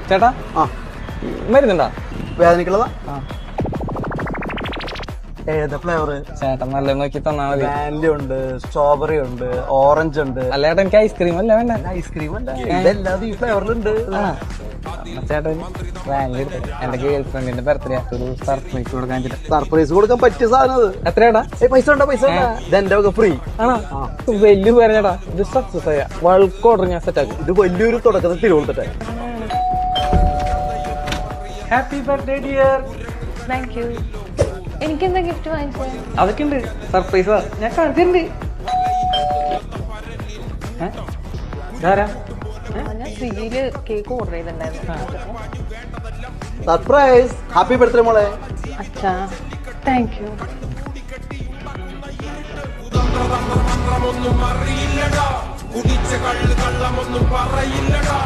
ചേട്ടാ മരുന്നുണ്ടാ? വേദനക്കുള്ളതാ? ഏതാ ഫ്ലേവർ? ചേട്ടൻ നല്ല നോക്കി തന്നാ മതി. വാനില ഉണ്ട്, സ്ട്രോബെറി ഉണ്ട്, ഓറഞ്ച് ഉണ്ട്. അല്ല ചേട്ടാ എനിക്ക് ഐസ്ക്രീം അല്ല വേണ്ട. ഐസ്ക്രീം അല്ല, ഇതെല്ലാം ഈ ഫ്ലേവറിലുണ്ട്. ചേട്ടൻ വാനില എടുത്തത്. എന്റെ ഗേൾ ഫ്രണ്ടിന്റെ ബർത്ത്ഡേ ഒരു സർപ്രൈസ് കൊടുക്കാൻ. സർപ്രൈസ് കൊടുക്കാൻ പറ്റിയ സാധനം അത്. എത്രയാടാ? പൈസ ഉണ്ടോ? പൈസ ഇതെന്റെ ഒക്കെ ഫ്രീ ആണോ? വലിയ പേര് ചേട്ടാ. ഇത് സക്സസ് ആയ ബൾക്ക് ഓർഡർ ഞാൻ സെറ്റ് ആക്കി. ഇത് വലിയൊരു തുടക്കത്തിൽ തിരുവനന്തപുരത്തെ. Happy birthday dear. Thank you. എനിക്കെന്താ ഗിഫ്റ്റ് വാങ്ങിച്ചത്? അതൊക്കെ ഉണ്ട്, സർപ്രൈസാ. ഞാൻ കാണിച്ചിട്ടുണ്ട്. ഞാൻ സ്വിഗ്ഗിയില് കേക്ക് ഓർഡർ ചെയ്തിട്ടുണ്ടായിരുന്നു. സർപ്രൈസ്. ഹാപ്പി ബർത്ത്ഡേ മോളെ. അച്ഛാ താങ്ക് യു. കുടിച്ച കള്ളമൊന്നും പറയില്ലടാ.